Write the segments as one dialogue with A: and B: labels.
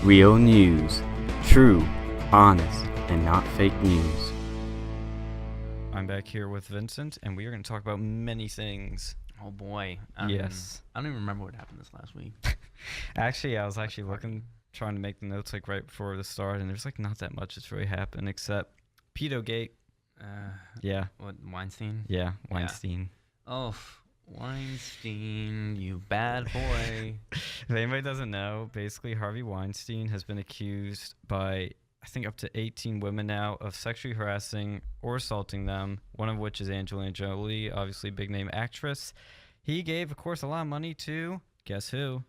A: Real news. True, honest, and not fake news. I'm back here with Vincent, and we are going to talk about many things.
B: Oh boy.
A: Yes.
B: I don't even remember what happened this last week.
A: Actually, I was looking, trying to make the notes like right before the start, and there's like not that much that's really happened except Pedogate. Yeah.
B: What, Weinstein?
A: Yeah, Weinstein.
B: Oh, Weinstein, you bad boy.
A: If anybody doesn't know, basically Harvey Weinstein has been accused by, I think, up to 18 women now of sexually harassing or assaulting them, one of which is Angelina Jolie, obviously big name actress. He gave, of course, a lot of money to, guess who?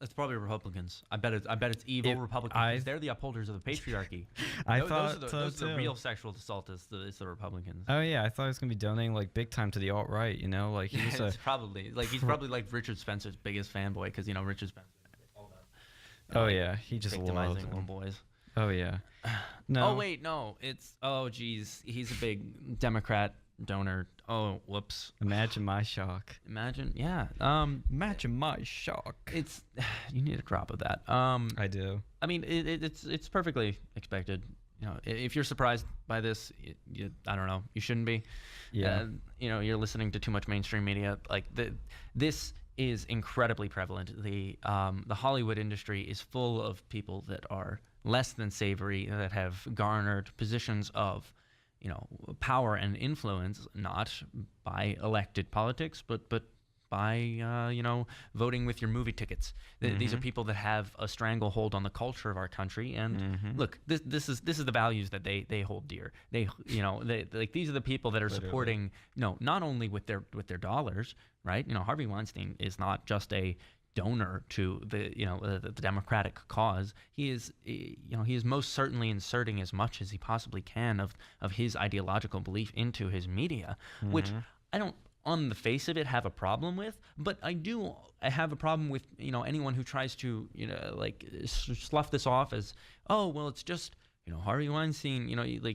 B: It's probably Republicans. I bet it's evil Republicans. They're the upholders of the patriarchy. Those are the real sexual assaultists. It's the Republicans.
A: Oh yeah, I thought he was gonna be donating like big time to the alt right. You know, like he's
B: he's probably like Richard Spencer's biggest fanboy because Richard Spencer. All that,
A: oh yeah, he just
B: victimizing little boys.
A: Oh yeah. No.
B: Oh wait, no. Geez, he's a big Democrat donor. Oh, whoops.
A: Imagine my shock.
B: Imagine my shock. It's you need a drop of that.
A: I do.
B: I mean, it's perfectly expected. You know, if you're surprised by this, I don't know. You shouldn't be.
A: Yeah.
B: You're listening to too much mainstream media. Like this is incredibly prevalent. The Hollywood industry is full of people that are less than savory, that have garnered positions of power and influence, not by elected politics, but by voting with your movie tickets. These are people that have a stranglehold on the culture of our country. And look, this is the values that they hold dear. They these are the people that are supporting not only with their dollars, right? Harvey Weinstein is not just a donor to the Democratic cause. He is most certainly inserting as much as he possibly can of his ideological belief into his media, which I don't, on the face of it, have a problem with, but I have a problem with anyone who tries to slough this off as, oh well, it's just Harvey Weinstein,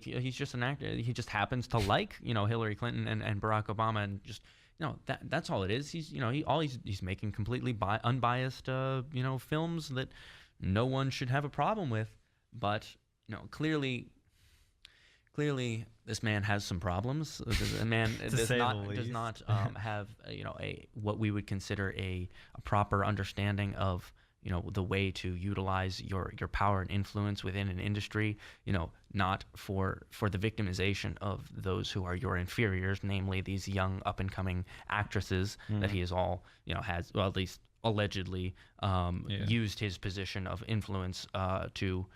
B: he's just an actor, he just happens to like Hillary Clinton and Barack Obama, and just that's all it is. He's he's making completely unbiased films that no one should have a problem with. But clearly this man has some problems. The man does not have a what we would consider a proper understanding of the way to utilize your power and influence within an industry, not for the victimization of those who are your inferiors, namely these young up and coming actresses that he is all, has, well, at least allegedly used his position of influence to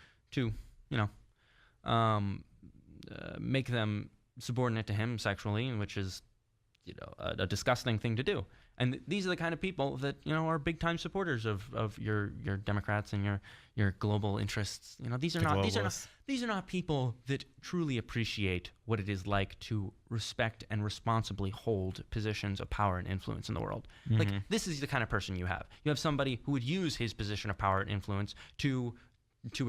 B: make them subordinate to him sexually, which is a disgusting thing to do. And these are the kind of people that are big time supporters of your Democrats and your global interests. These are not people that truly appreciate what it is like to respect and responsibly hold positions of power and influence in the world. Like, this is the kind of person you have. You have somebody who would use his position of power and influence to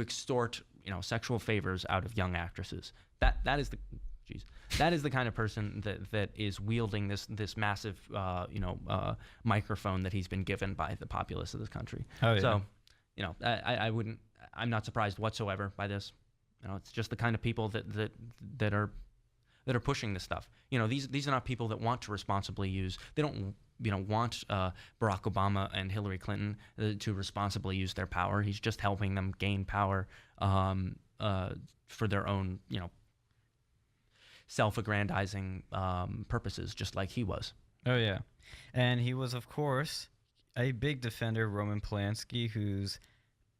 B: extort sexual favors out of young actresses. That is the kind of person that is wielding this massive microphone that he's been given by the populace of this country.
A: Oh, yeah.
B: So I'm not surprised whatsoever by this. It's just the kind of people that are pushing this stuff. These are not people that want to responsibly use. They don't want Barack Obama and Hillary Clinton to responsibly use their power. He's just helping them gain power for their own self-aggrandizing purposes, just like he was.
A: Oh yeah, and he was, of course, a big defender of Roman Polanski, who's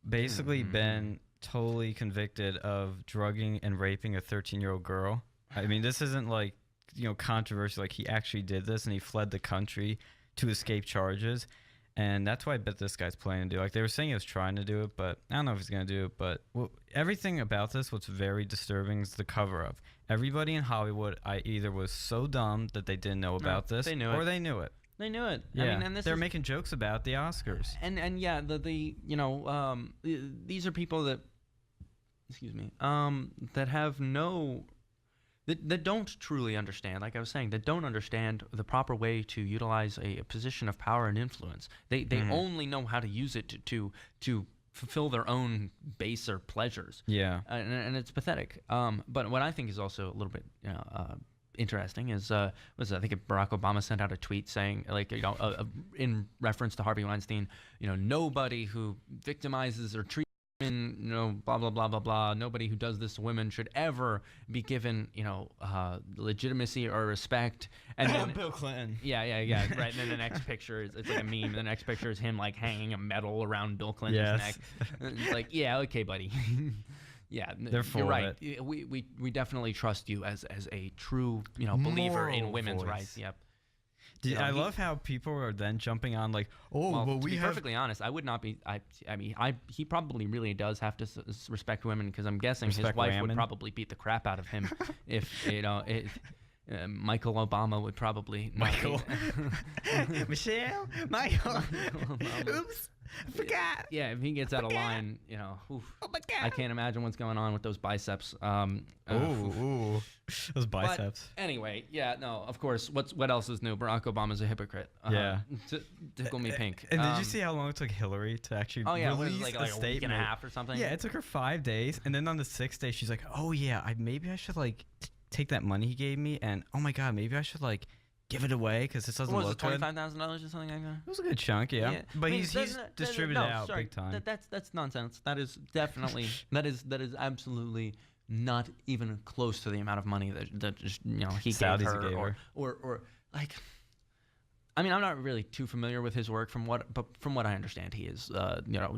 A: basically been totally convicted of drugging and raping a 13-year-old girl. I mean, this isn't like controversial. Like, he actually did this, and he fled the country to escape charges. And that's what I bet this guy's planning to do. Like, they were saying he was trying to do it, but I don't know if he's going to do it. But everything about this, what's very disturbing, is the cover-up. Everybody in Hollywood either was so dumb that they didn't know about this,
B: they knew
A: or
B: it.
A: they knew it.
B: They knew it.
A: Yeah.
B: I mean, and
A: they're making jokes about the Oscars.
B: And yeah, these are people that, that have no... That don't truly understand, like I was saying, that don't understand the proper way to utilize a position of power and influence. They only know how to use it to fulfill their own baser pleasures.
A: Yeah.
B: And it's pathetic. But what I think is also a little bit interesting is I think Barack Obama sent out a tweet saying, like, in reference to Harvey Weinstein, nobody who victimizes or treats women, blah blah blah blah blah. Nobody who does this to women should ever be given, legitimacy or respect. And then
A: Bill Clinton.
B: Yeah, right. And then the next picture is it's like a meme. The next picture is him like hanging a medal around Bill Clinton's neck. It's like, yeah, okay, buddy. Yeah,
A: they're full
B: you're right.
A: of it.
B: We definitely trust you as a true believer in
A: Moral
B: women's
A: voice.
B: rights. Yep.
A: I love how people are then jumping on like, well,
B: to be perfectly honest, I would not be. I mean, he probably really does have to respect women, because I'm guessing his wife would probably beat the crap out of him if Michael Obama would probably
A: Michael. Michelle. Michael. Oops. I forgot.
B: Yeah, if he gets out of line, oof,
A: Oh my God.
B: I can't imagine what's going on with those biceps.
A: Ooh, those biceps.
B: But anyway, yeah, no, of course. What else is new? Barack Obama's a hypocrite.
A: Yeah.
B: Tickle me pink.
A: And did you see how long it took Hillary to actually release
B: like
A: a
B: a
A: statement?
B: week and a half or something?
A: Yeah, it took her 5 days, and then on the 6th day, she's like, "Oh yeah, maybe I should like take that money he gave me, and oh my God, maybe I should like give it away because this doesn't
B: What was
A: look
B: it,
A: good."
B: $25,000 or something like that?
A: It was a good chunk, yeah. But
B: I mean,
A: he's distributed
B: no,
A: out
B: sorry,
A: big time.
B: That's nonsense. That is definitely that is absolutely not even close to the amount of money that just, he
A: Saudis
B: gave her,
A: gave her.
B: or like. I mean, I'm not really too familiar with his work. From what I understand, he is,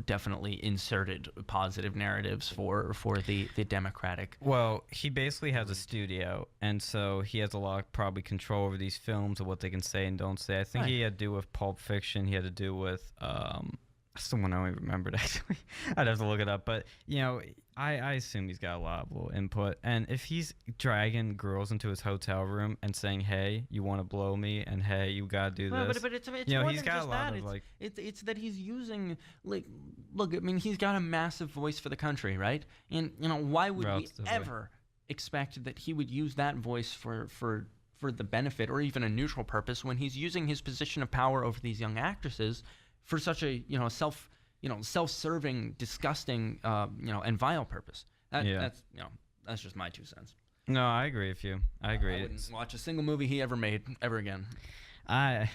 B: definitely inserted positive narratives for the Democratic.
A: Well, he basically has a studio, and so he has a lot of probably control over these films and what they can say and don't say. I think he had to do with Pulp Fiction. He had to do with someone I don't even remember actually. I'd have to look it up, but I assume he's got a lot of little input. And if he's dragging girls into his hotel room and saying, "Hey, you want to blow me?" and "Hey, you gotta do this,"
B: but it's more
A: he's
B: than
A: got
B: just
A: a lot
B: that.
A: of like.
B: It's that he's using look. I mean, he's got a massive voice for the country, right? And why would we ever expect that he would use that voice for the benefit or even a neutral purpose when he's using his position of power over these young actresses for such a self-serving, disgusting, and vile purpose. That's just my 2 cents.
A: No, I agree with you. I agree.
B: I wouldn't watch a single movie he ever made ever again.
A: I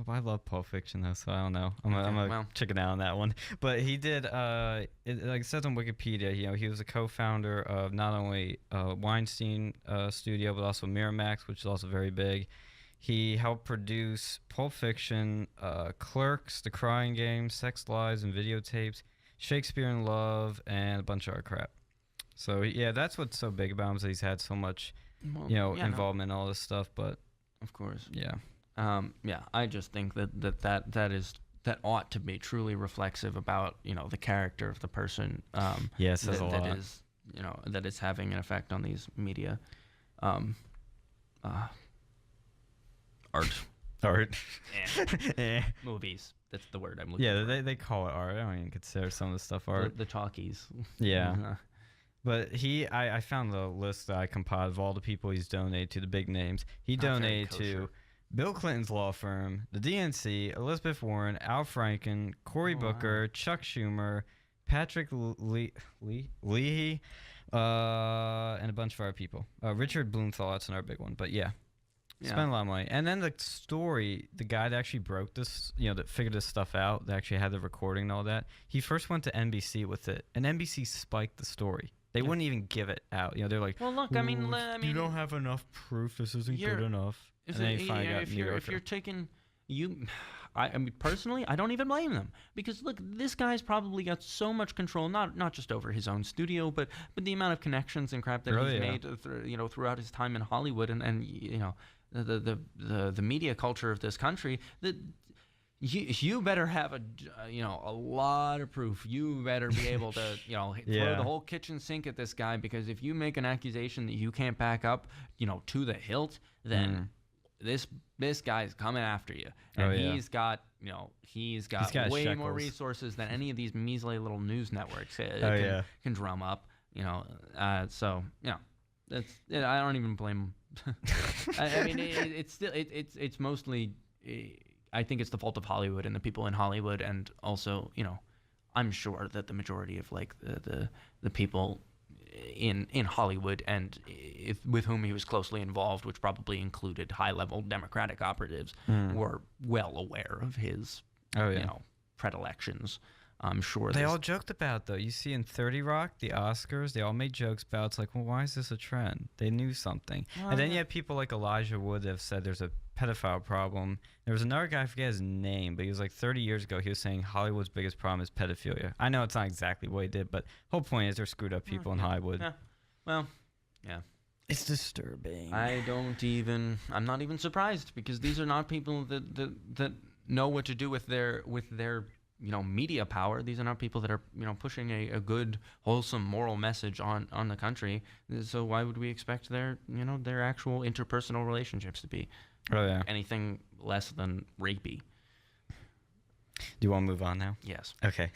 A: love Pulp Fiction though, so I don't know. I'm gonna chicken out on that one. But he did. Like it says on Wikipedia, he was a co-founder of not only Weinstein Studio but also Miramax, which is also very big. He helped produce Pulp Fiction, Clerks, The Crying Game, Sex Lies and Videotapes, Shakespeare in Love, and a bunch of other crap. So yeah, that's what's so big about him, is that he's had so much, involvement in all this stuff. But
B: of course,
A: yeah,
B: I just think that ought to be truly reflexive about the character of the person.
A: It says a lot.
B: That is that is having an effect on these media. Art. Movies. That's the word I'm looking for.
A: Yeah, they call it art. I don't even consider some of the stuff art.
B: The talkies.
A: Yeah. But I found the list that I compiled of all the people he's donated to, the big names. He donated to Bill Clinton's law firm, the DNC, Elizabeth Warren, Al Franken, Cory Booker, Chuck Schumer, Patrick Leahy, and a bunch of other people. Richard Blumenthal, that's another big one. But yeah. Spent a lot of money. And then the story, the guy that actually broke this, that figured this stuff out, that actually had the recording and all that, he first went to NBC with it, and NBC spiked the story. They wouldn't even give it out. They're like,
B: well, look, I mean,
A: you don't have enough proof. This isn't good enough. And then he finally got New Yorker.
B: If you're taking, I mean, personally, I don't even blame them, because look, this guy's probably got so much control, not just over his own studio, but the amount of connections and crap that he's made, throughout his time in Hollywood and the media culture of this country, that you better have a lot of proof. You better be able to throw the whole kitchen sink at this guy, because if you make an accusation that you can't back up to the hilt, then this guy's coming after you, and he's got way more resources than any of these measly little news networks can drum up. So that's I don't even blame him. I mean, it's mostly. I think it's the fault of Hollywood and the people in Hollywood, and also I'm sure that the majority of like the people in Hollywood and with whom he was closely involved, which probably included high-level Democratic operatives, were well aware of his predilections. I'm sure
A: they all joked about it, though. You see in 30 Rock, the Oscars, they all made jokes about it's like, well, why is this a trend? They knew something. And then you have people like Elijah Wood that have said there's a pedophile problem. There was another guy, I forget his name, but he was like 30 years ago, he was saying Hollywood's biggest problem is pedophilia. I know it's not exactly what he did, but whole point is they're screwed up people in Hollywood.
B: Yeah. Well, yeah.
A: It's disturbing.
B: I'm not even surprised, because these are not people that know what to do with their media power. These are not people that are pushing a good, wholesome, moral message on the country. So why would we expect their actual interpersonal relationships to be anything less than rapey?
A: Do you want to move on now?
B: Yes.
A: Okay.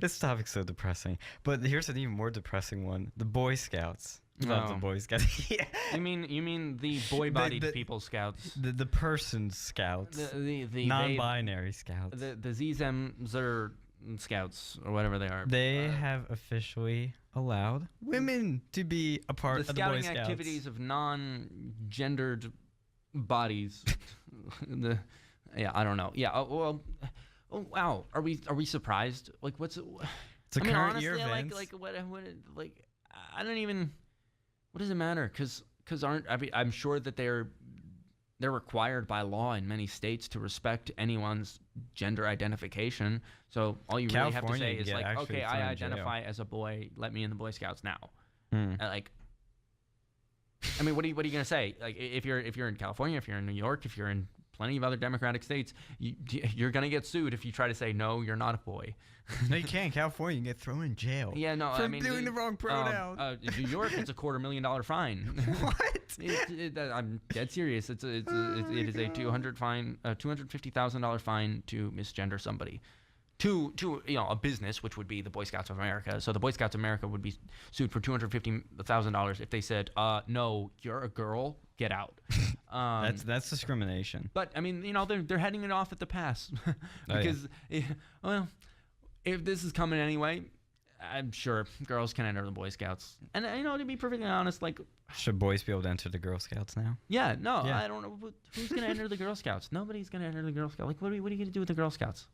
A: This topic's so depressing, but here's an even more depressing one: the Boy Scouts. Love the Boy Scouts. Yeah.
B: You mean the boy-bodied people scouts?
A: The person scouts.
B: The
A: non-binary scouts.
B: The Zem-Zer scouts, or whatever they are.
A: They have officially allowed women to be a part of the Boy Scouts.
B: The scouting activities of non-gendered bodies. I don't know. Yeah. Wow. Are we surprised? Like, what's it?
A: It's a current year,
B: Vince. I don't even. What does it matter? Because I'm sure that they're required by law in many states to respect anyone's gender identification. So all you really have to say is like, okay, I identify as a boy. Let me in the Boy Scouts now. Like, I mean, what are you gonna say? Like, if you're in California, if you're in New York, if you're in plenty of other democratic states, you're gonna get sued if you try to say no, you're not a boy.
A: No, you can't. California, you can get thrown in jail.
B: Yeah, no,
A: for doing the wrong pronoun.
B: New York, it's a $250,000 fine.
A: What?
B: I'm dead serious. It is a $250,000 fine to misgender somebody. To a business, which would be the Boy Scouts of America. So the Boy Scouts of America would be sued for $250,000 if they said, no, you're a girl, get out.
A: That's discrimination.
B: But I mean, they're heading it off at the pass because if this is coming anyway, I'm sure girls can enter the Boy Scouts. And to be perfectly honest, like,
A: should boys be able to enter the Girl Scouts now?
B: Yeah, no, I don't know who's gonna enter the Girl Scouts. Nobody's gonna enter the Girl Scouts. Like, what are you gonna do with the Girl Scouts?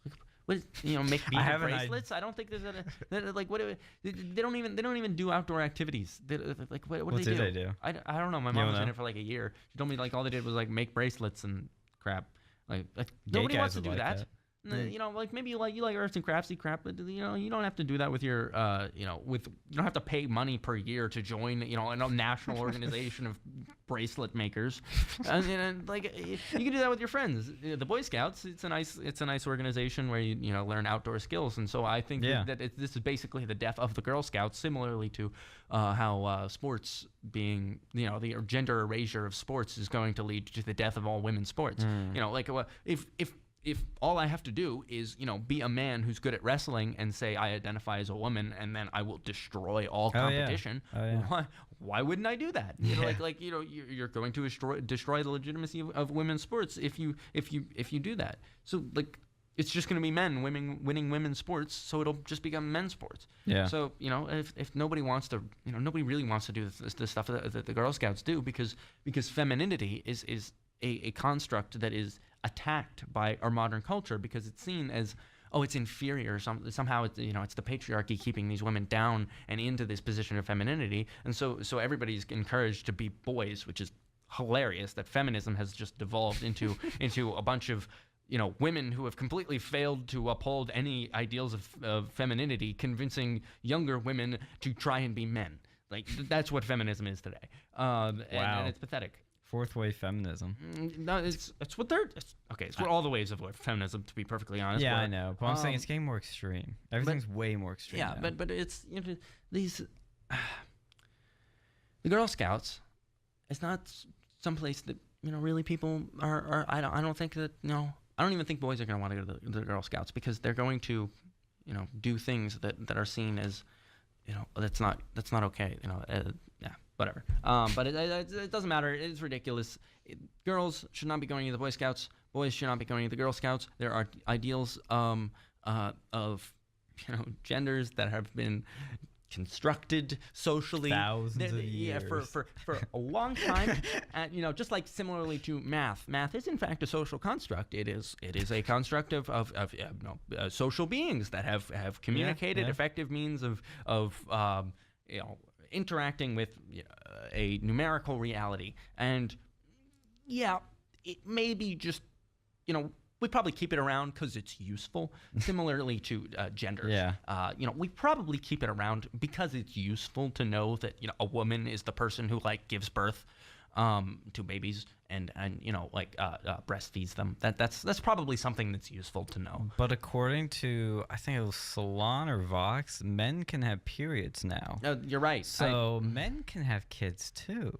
B: Like, make beaver bracelets? I don't think there's they don't even do outdoor activities. What do they do? I don't know. My mom was in it for like a year. She told me like all they did was like make bracelets and crap. Like nobody wants to do that. Like maybe you like arts and craftsy crap, but you don't have to do that with your you don't have to pay money per year to join a national organization of bracelet makers. And like you can do that with your friends. The Boy Scouts, it's a nice organization where you learn outdoor skills, and so I think that this is basically the death of the Girl Scouts, similarly to how sports being the gender erasure of sports is going to lead to the death of all women's sports. If all I have to do is, be a man who's good at wrestling and say I identify as a woman, and then I will destroy all competition. Why wouldn't I do that? You're going to destroy the legitimacy of women's sports if you do that. So like, it's just going to be men winning women's sports, so it'll just become men's sports. Yeah. So if nobody wants to, nobody really wants to do the stuff that the Girl Scouts do, because femininity is a construct that is attacked by our modern culture, because it's seen as it's inferior, somehow it's the patriarchy keeping these women down and into this position of femininity, and so everybody's encouraged to be boys, which is hilarious that feminism has just devolved into a bunch of women who have completely failed to uphold any ideals of femininity, convincing younger women to try and be men. Like, that's what feminism is today. And it's pathetic.
A: Fourth wave feminism.
B: No, it's what they're. It's what all the ways of feminism, to be perfectly honest.
A: Yeah, I know. But I'm saying it's getting more extreme. Everything's way more extreme.
B: Yeah,
A: now.
B: but it's these. The Girl Scouts. It's not someplace that really people are. I don't think that I don't even think boys are going to want to go to the Girl Scouts, because they're going to, do things that are seen as, that's not okay. Whatever. But it doesn't matter. It's ridiculous. Girls should not be going to the Boy Scouts. Boys should not be going to the Girl Scouts. There are ideals of genders that have been constructed socially
A: Thousands of years.
B: for a long time. And just like similarly to math is in fact a social construct. It is a construct of social beings that have communicated effective means of interacting with a numerical reality. And it may be just we probably keep it around because it's useful. Similarly to genders, we probably keep it around because it's useful to know that a woman is the person who gives birth to babies and breastfeeds them. That's probably something that's useful to know.
A: But according to, I think it was Salon or Vox, men can have periods now.
B: You're right.
A: So men can have kids too.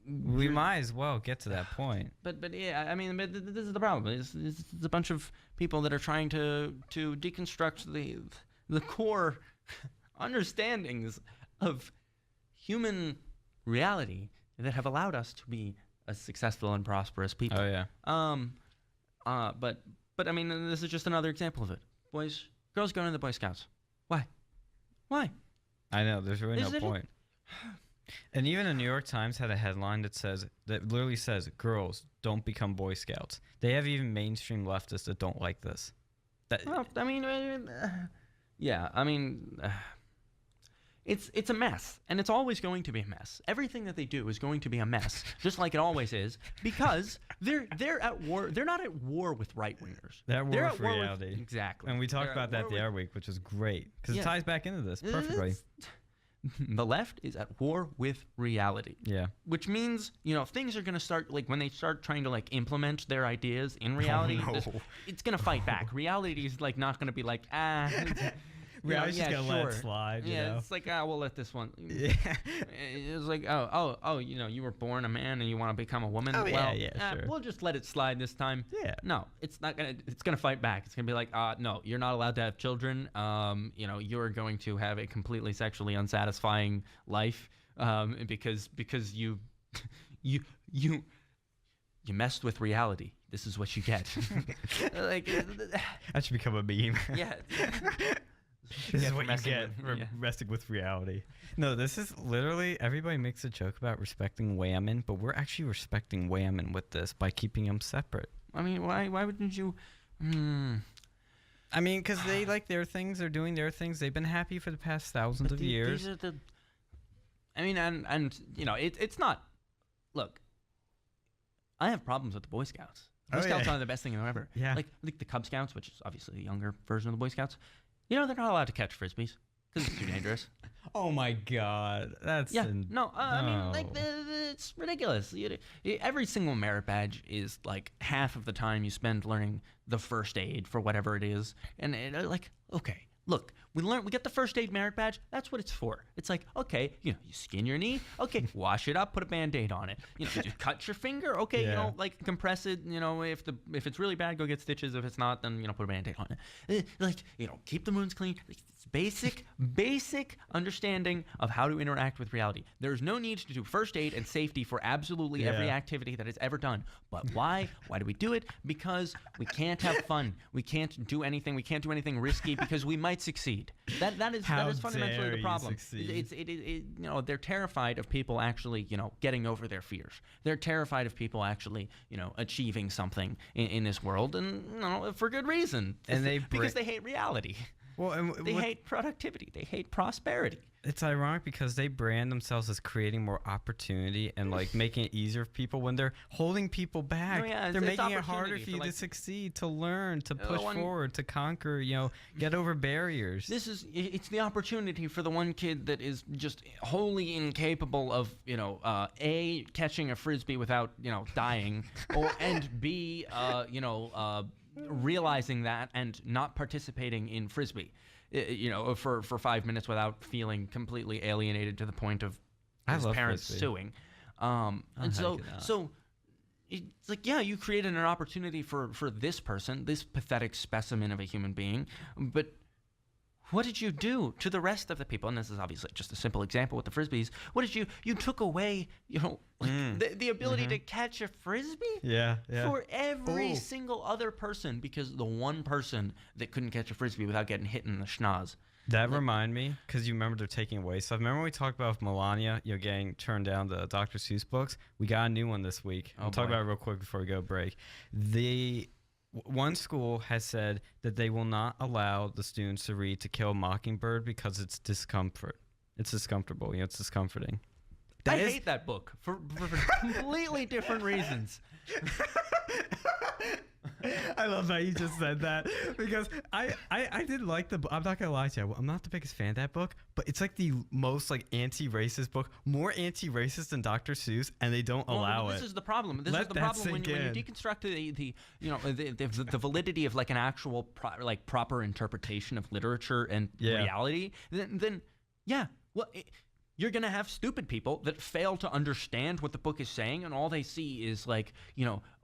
A: We might as well get to that point.
B: But yeah, I mean, this is the problem. It's a bunch of people that are trying to deconstruct the core understandings of human reality that have allowed us to be a successful and prosperous people.
A: Oh yeah.
B: But I mean, this is just another example of it. Girls going to the Boy Scouts. Why?
A: I know. There's really no point. And even the New York Times had a headline that literally says, "Girls don't become Boy Scouts." They have even mainstream leftists that don't like this.
B: Well, I mean, yeah. I mean. It's a mess, and it's always going to be a mess. Everything that they do is going to be a mess, just like it always is, because they're at war. They're not at war with right-wingers.
A: They're at war with reality.
B: Exactly.
A: And we talked about that the other week, which was great, because it ties back into this perfectly.
B: The left is at war with reality.
A: Yeah.
B: Which means, things are going to start, when they start trying to, implement their ideas in reality, it's going to fight back. Reality is, not going to be
A: Reality's just gonna let it slide.
B: It's we'll let this one.
A: Yeah.
B: It's like, you were born a man and you want to become a woman.
A: Oh,
B: well,
A: sure.
B: We'll just let it slide this time.
A: Yeah.
B: No, it's not gonna. It's gonna fight back. It's gonna be like, no, you're not allowed to have children. You're going to have a completely sexually unsatisfying life, because you messed with reality. This is what you get.
A: That should become a meme.
B: Yeah.
A: This is what you get for messing with reality. No, this is literally, everybody makes a joke about respecting women, but we're actually respecting women with this by keeping them separate.
B: I mean, why wouldn't you?
A: I mean, because they like their things, they're doing their things. They've been happy for the past thousands of years.
B: These are the. I mean, and it's not. Look, I have problems with the Boy Scouts. Boy Scouts are the best thing ever.
A: Yeah.
B: Like the Cub Scouts, which is obviously the younger version of the Boy Scouts. They're not allowed to catch frisbees because it's too dangerous.
A: Oh my God, that's
B: I mean, it's ridiculous. Every single merit badge is half of the time you spend learning the first aid for whatever it is, and okay, look, we get the first aid merit badge. That's what it's for. It's okay, you skin your knee. Okay, wash it up, put a Band-Aid on it. You cut your finger. Okay, compress it. If it's really bad, go get stitches. If it's not, then put a Band-Aid on it. Keep the wounds clean. It's basic understanding of how to interact with reality. There's no need to do first aid and safety for absolutely every activity that is ever done. But why? Why do we do it? Because we can't have fun. We can't do anything. We can't do anything risky because we might succeed. That is fundamentally the problem. They're terrified of people actually, getting over their fears. They're terrified of people actually, achieving something in this world, and for good reason. And because they hate reality. Well, they hate productivity. They hate prosperity.
A: It's ironic because they brand themselves as creating more opportunity and making it easier for people when they're holding people back. They're making it harder for you to succeed, to learn, to push forward, to conquer, get over barriers.
B: It's the opportunity for the one kid that is just wholly incapable of, A, catching a frisbee without, dying, and B, realizing that and not participating in frisbee, for 5 minutes without feeling completely alienated to the point of his parents suing. And so it's you created an opportunity for this person, this pathetic specimen of a human being, but what did you do to the rest of the people? And this is obviously just a simple example with the Frisbees. What did you took away, the ability to catch a Frisbee for every single other person, because the one person that couldn't catch a Frisbee without getting hit in the schnoz.
A: That remind me, because you remember they're taking away stuff. Remember we talked about Melania, getting turned down the Dr. Seuss books? We got a new one this week. I'll talk about it real quick before we go break. One school has said that they will not allow the students to read To Kill a Mockingbird because it's discomfort. It's discomfortable. It's discomforting.
B: I hate that book for completely different reasons.
A: I love how you just said that, because I did like the book. I'm not gonna lie to you, I'm not the biggest fan of that book, but it's like the most anti-racist book, more anti-racist than Dr. Seuss, and they don't allow it.
B: This is the problem. This is the problem when you deconstruct the validity of an actual proper interpretation of literature and reality. Then you're going to have stupid people that fail to understand what the book is saying, and all they see is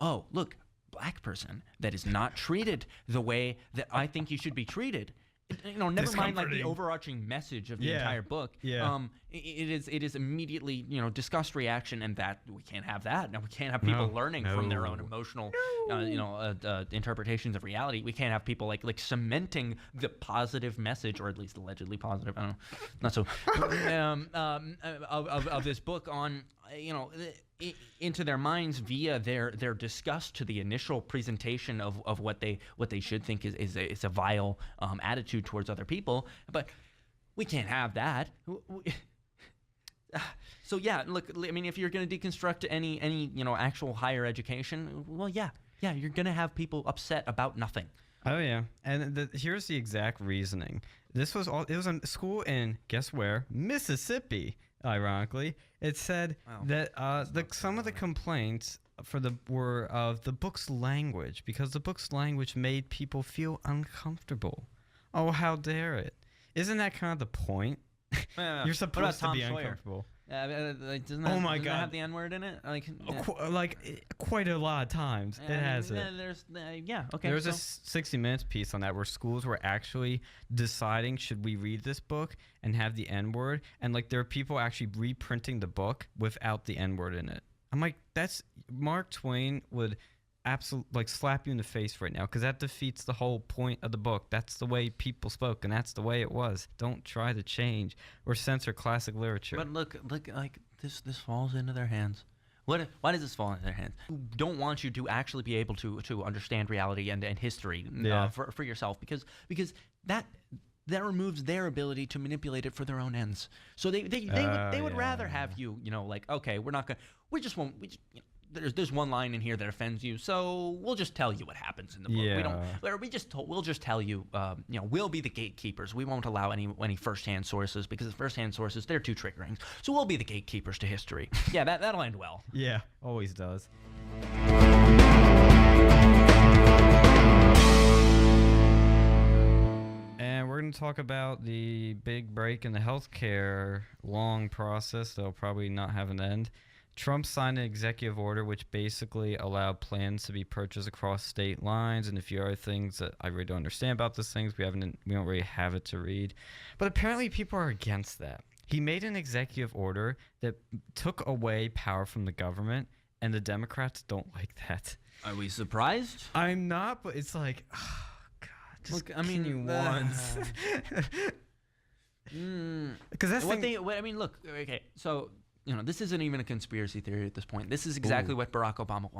B: oh, look, black person that is not treated the way that I think you should be treated. Never mind the overarching message of the entire book. It is immediately disgust reaction, and that we can't have that. Now we can't have people learning from their own emotional interpretations of reality. We can't have people cementing the positive message, or at least allegedly positive. I don't know, not so of this book on into their minds via their disgust to the initial presentation of what they should think is a vile attitude towards other people. But we can't have that. So look, I mean, if you're going to deconstruct any actual higher education, well, you're going to have people upset about nothing.
A: Oh yeah, and here's the exact reasoning. It was a school in, guess where? Mississippi. Ironically, it said that some of the complaints were of the book's language, because the book's language made people feel uncomfortable. Oh, how dare it! Isn't that kind of the point? You're supposed to be uncomfortable.
B: Doesn't that have the N-word in it?
A: Quite a lot of times it has it. There's a 60 Minutes piece on that where schools were actually deciding, should we read this book and have the N-word, and there are people actually reprinting the book without the N-word in it. I'm like, that's Mark Twain would absolutely slap you in the face right now, because that defeats the whole point of the book. That's the way people spoke, and that's the way it was. Don't try to change or censor classic literature.
B: But look, this falls into their hands. Why does this fall into their hands? Don't want you to actually be able to understand reality and history for yourself, because that removes their ability to manipulate it for their own ends. So they would rather have you okay, we just won't. There's one line in here that offends you, so we'll just tell you what happens in the book. We'll just tell you, we'll be the gatekeepers. We won't allow any first-hand sources, because the first-hand sources, they're too triggering. So we'll be the gatekeepers to history. Yeah, that'll end well.
A: Yeah, always does. And we're going to talk about the big break in the healthcare long process that'll probably not have an end. Trump signed an executive order which basically allowed plans to be purchased across state lines, and a few other things that I really don't understand about those things. We don't really have it to read. But apparently people are against that. He made an executive order that took away power from the government, and the Democrats don't like that.
B: Are we surprised?
A: I'm not, but it's like, oh, God, just continue once. Because that's
B: look, okay, so this isn't even a conspiracy theory at this point. This is exactly what Barack Obama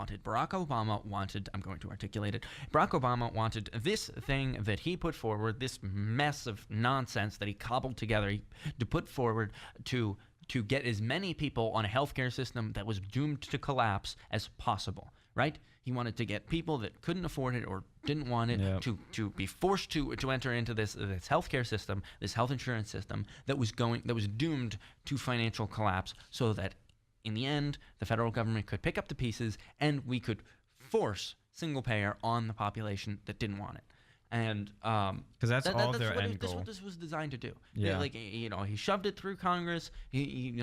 B: wanted. I'm going to articulate it. Barack Obama wanted this thing that he put forward, this mess of nonsense that he cobbled together to put forward to get as many people on a healthcare system that was doomed to collapse as possible, right? He wanted to get people that couldn't afford it or didn't want it to be forced to enter into this healthcare system, this health insurance system that was doomed to financial collapse, so that in the end the federal government could pick up the pieces and we could force single payer on the population that didn't want it. And
A: because that's their end goal.
B: That's what this was designed to do.
A: Yeah.
B: He shoved it through Congress. He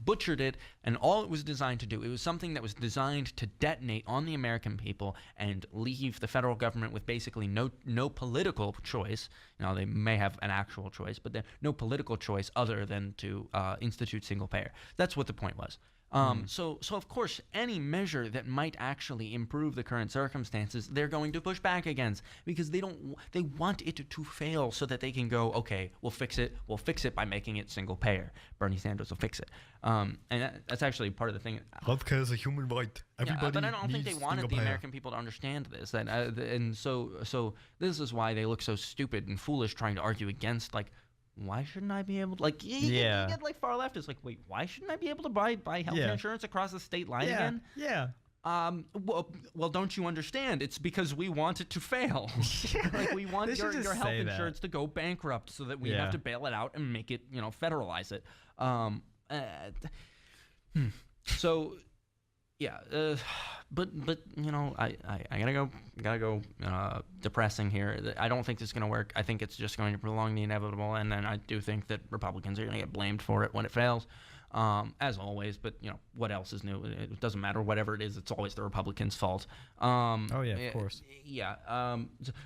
B: butchered it, and all it was designed to do. It was something that was designed to detonate on the American people and leave the federal government with basically no political choice. Now, they may have an actual choice, but no political choice other than to institute single payer. That's what the point was. So of course, any measure that might actually improve the current circumstances, they're going to push back against, because they want it to fail so that they can go, okay, we'll fix it by making it single payer. Bernie Sanders will fix it. And that's actually part of the thing.
C: Healthcare is a human right. Everybody
B: but I don't think they
C: needs
B: wanted the
C: single payer.
B: American people to understand this. And so this is why they look so stupid and foolish trying to argue against, like, why shouldn't I be able to, like, you get like far left. It's like, wait, why shouldn't I be able to buy healthcare insurance across the state line again?
A: Yeah.
B: Well, don't you understand? It's because we want it to fail. Like, we want your health insurance to go bankrupt so that we have to bail it out and make it, federalize it. So, yeah. But I gotta go. Depressing here. I don't think this is gonna work. I think it's just going to prolong the inevitable, and then I do think that Republicans are gonna get blamed for it when it fails. As always, but what else is new? It doesn't matter. Whatever it is, it's always the Republicans' fault.
A: Of course.
B: Yeah.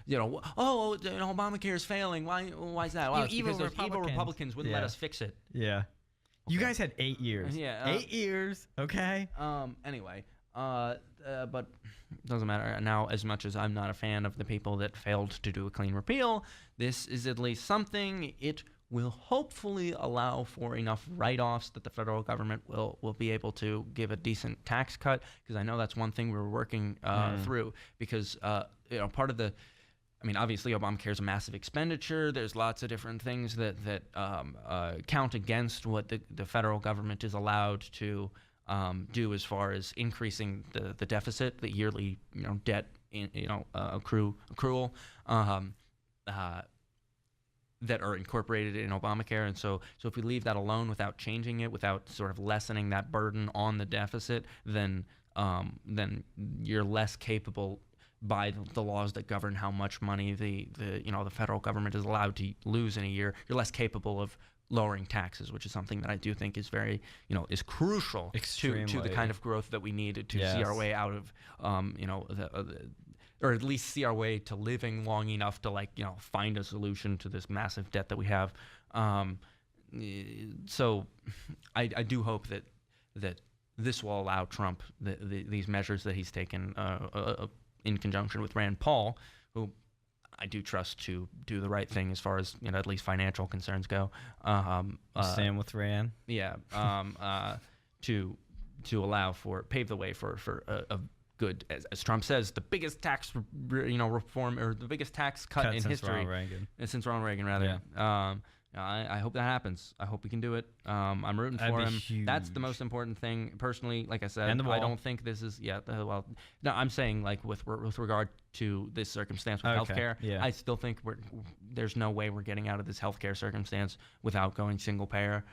B: Obamacare is failing. Why is that? Well, it's because those evil Republicans wouldn't let us fix it.
A: Yeah. Okay. You guys had 8 years.
B: Yeah.
A: 8 years. Okay.
B: Anyway. But it doesn't matter now. As much as I'm not a fan of the people that failed to do a clean repeal, this is at least something. It will hopefully allow for enough write-offs that the federal government will be able to give a decent tax cut, because I know that's one thing we're working through, because part of the, I mean, obviously Obamacare is a massive expenditure. There's lots of different things that count against what the federal government is allowed to do as far as increasing the deficit, the yearly debt accrual that are incorporated in Obamacare. And so if we leave that alone without changing it, without sort of lessening that burden on the deficit, then you're less capable by the laws that govern how much money the federal government is allowed to lose in a year. You're less capable of lowering taxes, which is something that I do think is very, is crucial to the kind of growth that we need to see our way out of, or at least see our way to living long enough to find a solution to this massive debt that we have. So I do hope that this will allow Trump these measures that he's taken in conjunction with Rand Paul, who I do trust to do the right thing as far as at least financial concerns go.
A: Stand with Rand.
B: Yeah. To pave the way for a good, as Trump says, the biggest tax reform, or the biggest tax cut in history since Ronald Reagan, rather.
A: Yeah.
B: I hope that happens. I hope we can do it. I'm rooting for him.
A: Huge.
B: That's the most important thing, personally. Like I said, I don't think this is no, I'm saying with regard to this circumstance with healthcare. Yeah. I still think there's no way we're getting out of this healthcare circumstance without going single payer.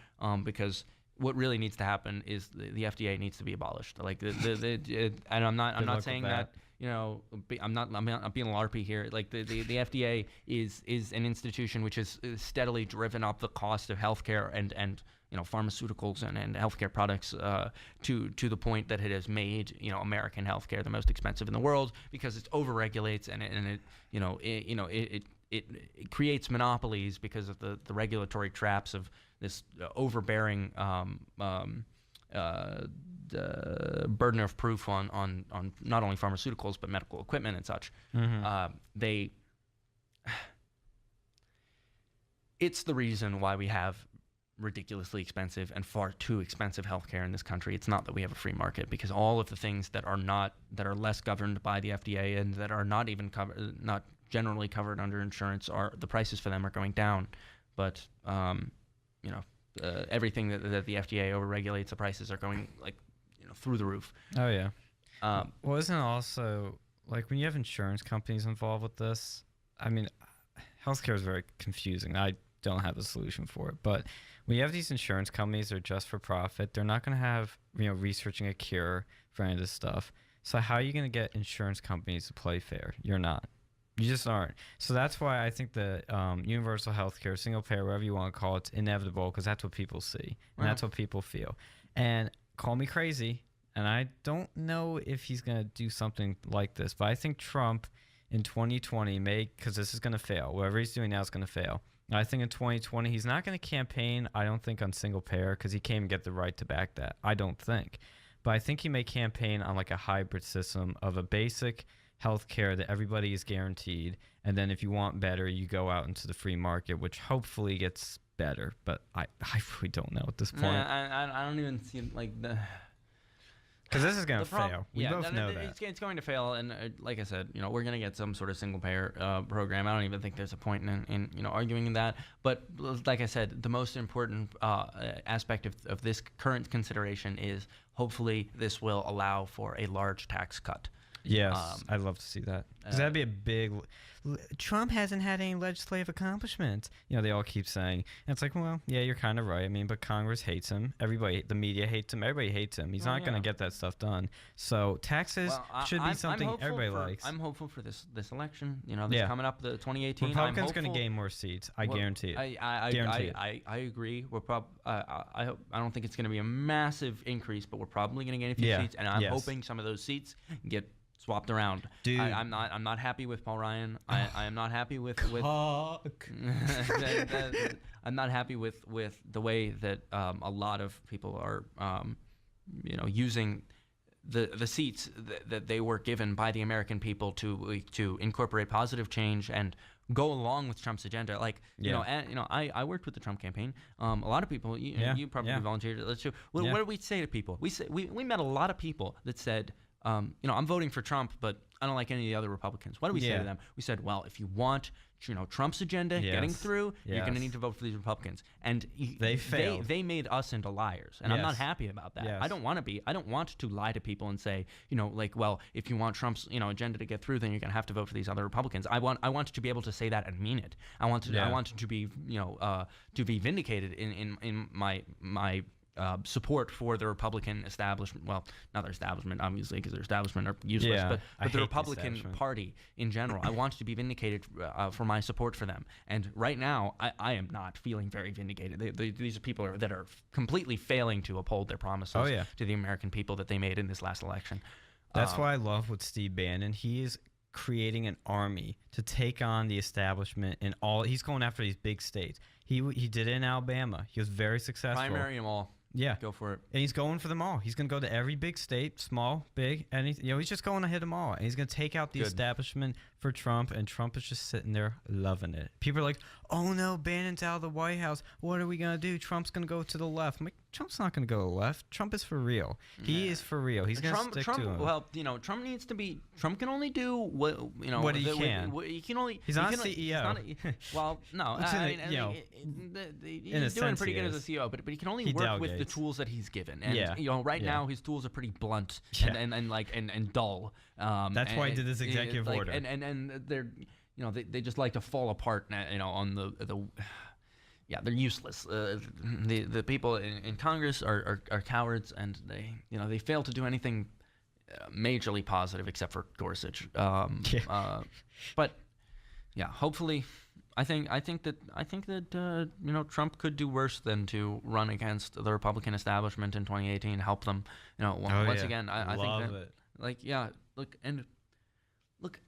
B: Because what really needs to happen is the FDA needs to be abolished. And I'm not saying that. I'm not being LARPy here. Like the FDA is an institution which has steadily driven up the cost of healthcare and pharmaceuticals and healthcare products to the point that it has made American healthcare the most expensive in the world, because it overregulates and it creates monopolies because of the regulatory traps of this overbearing burden of proof on not only pharmaceuticals but medical equipment and such. Mm-hmm. It's the reason why we have ridiculously expensive and far too expensive healthcare in this country. It's not that we have a free market, because all of the things that are less governed by the FDA and that are not generally covered under insurance, the prices for them are going down. But everything that the FDA overregulates, the prices are going through the roof.
A: Oh yeah. Well, isn't it also when you have insurance companies involved with this? I mean, healthcare is very confusing. I don't have a solution for it, but when you have these insurance companies, they're just for profit. They're not going to have researching a cure for any of this stuff. So how are you going to get insurance companies to play fair? You're not. You just aren't. So that's why I think the universal healthcare, single payer, whatever you want to call it, it's inevitable, because that's what people see and that's what people feel. And call me crazy, and I don't know if he's going to do something like this, but I think Trump in 2020 because this is going to fail. Whatever he's doing now is going to fail. And I think in 2020 he's not going to campaign, I don't think, on single payer because he can't even get the right to back that. I don't think. But I think he may campaign on like a hybrid system of a basic health care that everybody is guaranteed. And then if you want better, you go out into the free market, which hopefully gets better. But I really don't know at this point.
B: I don't even see like the...
A: Because this is going to fail. We both know that.
B: It's going to fail, and like I said, we're going to get some sort of single-payer program. I don't even think there's a point in arguing that. But like I said, the most important aspect of this current consideration is hopefully this will allow for a large tax cut.
A: Yes, I'd love to see that. Because that'd be a big... Trump hasn't had any legislative accomplishments. They all keep saying. And it's like, well, yeah, you're kind of right. I mean, but Congress hates him. Everybody, the media hates him. Everybody hates him. He's not going to get that stuff done. So taxes should be something everybody likes.
B: I'm hopeful for this election. This coming up, the 2018.
A: Republicans going to gain more seats. I guarantee it.
B: I agree. I don't think it's going to be a massive increase, but we're probably going to gain a few seats. And I'm hoping some of those seats get swapped around.
A: Dude.
B: I'm not happy with Paul Ryan. I am not happy with I'm not happy with the way that a lot of people are using the seats that they were given by the American people to incorporate positive change and go along with Trump's agenda. I worked with the Trump campaign. A lot of people, you probably volunteered. What do we say to people? We met a lot of people that said, I'm voting for Trump, but I don't like any of the other Republicans. What do we say to them? We said, well, if you want, Trump's agenda getting through, you're going to need to vote for these Republicans. And
A: they failed.
B: They made us into liars, and I'm not happy about that. I don't want to lie to people and say, well, if you want Trump's, agenda to get through, then you're going to have to vote for these other Republicans. I want to be able to say that and mean it. I want to be, to be vindicated in my support for the Republican establishment. Well, not their establishment, obviously, because their establishment are useless, but the Republican Party in general. I want to be vindicated for my support for them. And right now, I am not feeling very vindicated. These are people that are completely failing to uphold their promises to the American people that they made in this last election.
A: That's why I love with Steve Bannon. He is creating an army to take on the establishment in all. He's going after these big states. He did it in Alabama. He was very successful.
B: Primary them all.
A: Yeah,
B: go for it.
A: And he's going for them all. He's going to go to every big state, small, big, and he's just going to hit them all. And he's going to take out the establishment for Trump, and Trump is just sitting there loving it. People are like, "Oh no, Bannon's out of the White House. What are we going to do? Trump's going to go to the left." I'm like, Trump's not going to go to the left. Trump is for real. He is for real. He's going to stick to him.
B: Well, Trump needs to be. Trump can only do what
A: what he can.
B: He can only.
A: He's not a CEO.
B: Well, no. He's doing pretty good as a CEO, but he can only work with the tools that he's given. And right now his tools are pretty blunt and dull.
A: That's why he did this executive order.
B: And they're they just like to fall apart on the they're useless. The people in Congress are cowards, and they fail to do anything majorly positive except for Gorsuch. But hopefully, I think that Trump could do worse than to run against the Republican establishment in 2018, help them. Once again, I think that look.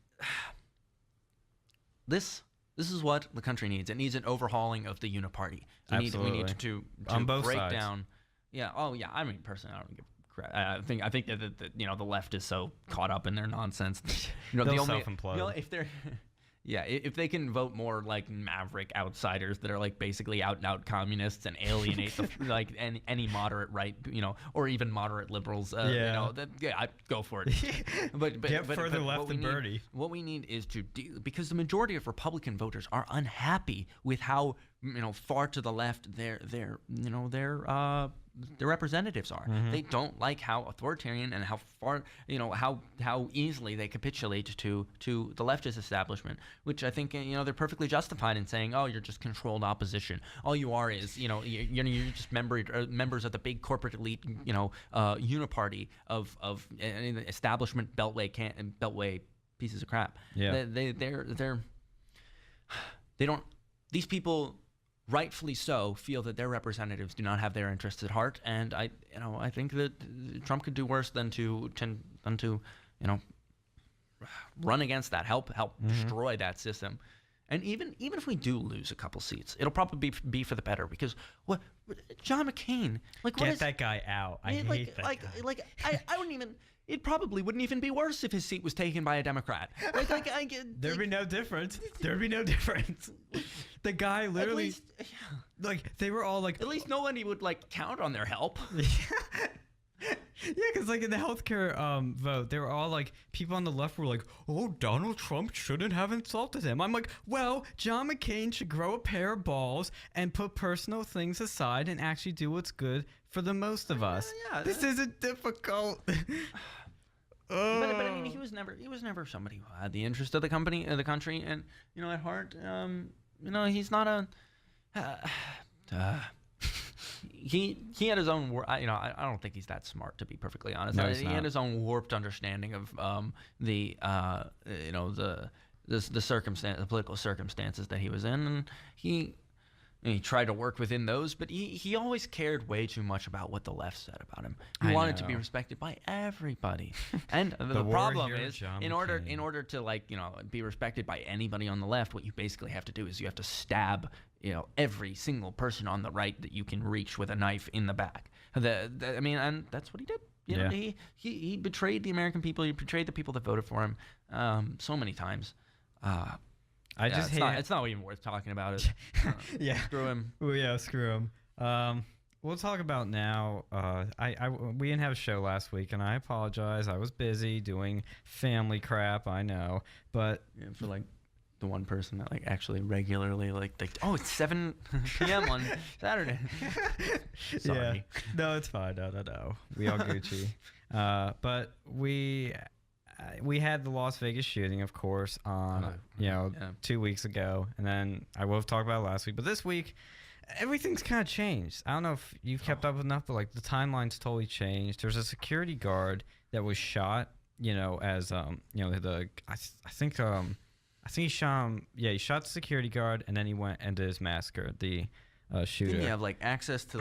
B: This is what the country needs. It needs an overhauling of the uniparty. We need to
A: on both
B: break
A: sides.
B: down. Yeah. Oh yeah. I mean, personally, I don't give crap. I think that the left is so caught up in their nonsense.
A: They'll self-implode.
B: If they're if they can vote more like maverick outsiders that are like basically out and out communists and alienate any moderate right, or even moderate liberals, I'd go for it. but
A: get further left than Bernie.
B: What we need is because the majority of Republican voters are unhappy with how far to the left their representatives are.
A: Mm-hmm.
B: They don't like how authoritarian and how far how easily they capitulate to the leftist establishment, which I think they're perfectly justified in saying, oh, you're just controlled opposition. All you are is you're just members of the big corporate elite uniparty of establishment beltway pieces of crap.
A: Yeah.
B: They don't. These people, rightfully so, feel that their representatives do not have their interests at heart, and I think that Trump could do worse than to run against that, help destroy that system. And even if we do lose a couple seats, it'll probably be for the better, because what John McCain, like,
A: Get that guy out. I hate that guy.
B: I wouldn't even. It probably wouldn't even be worse if his seat was taken by a Democrat.
A: There'd be no difference. There'd be no difference. The guy literally,
B: least,
A: like, they were all like,
B: at least nobody would like count on their help.
A: Yeah, because like in the healthcare vote, they were all like, people on the left were like, oh, Donald Trump shouldn't have insulted him. I'm like, well, John McCain should grow a pair of balls and put personal things aside and actually do what's good for the most of us.
B: Yeah,
A: this isn't difficult.
B: But I mean, he was never somebody who had the interest of the country, and at heart, he's not a. He had his own. I don't think he's that smart, to be perfectly honest.
A: No,
B: he had his own warped understanding of the political circumstances that he was in, and he tried to work within those, but he always cared way too much about what the left said about him. He wanted to be respected by everybody. And the problem is, in order to be respected by anybody on the left, what you basically have to do is you have to stab every single person on the right that you can reach with a knife in the back. And that's what he did. He betrayed the American people. He betrayed the people that voted for him so many times. It's not even worth talking about it.
A: Yeah.
B: Screw him.
A: Oh, yeah, screw him. We'll talk about now. We didn't have a show last week, and I apologize. I was busy doing family crap. I know, but
B: for like the one person that actually regularly oh, it's 7 p.m. on Saturday. Sorry.
A: Yeah. No, it's fine. No. We all Gucci. But we had the Las Vegas shooting, of course, on 2 weeks ago, and then I will have talked about it last week. But this week, everything's kind of changed. I don't know if you've kept up enough, but the timeline's totally changed. There's a security guard that was shot. I think he shot him. Yeah, he shot the security guard, and then he went and did his massacre. The shooter.
B: Didn't he have access to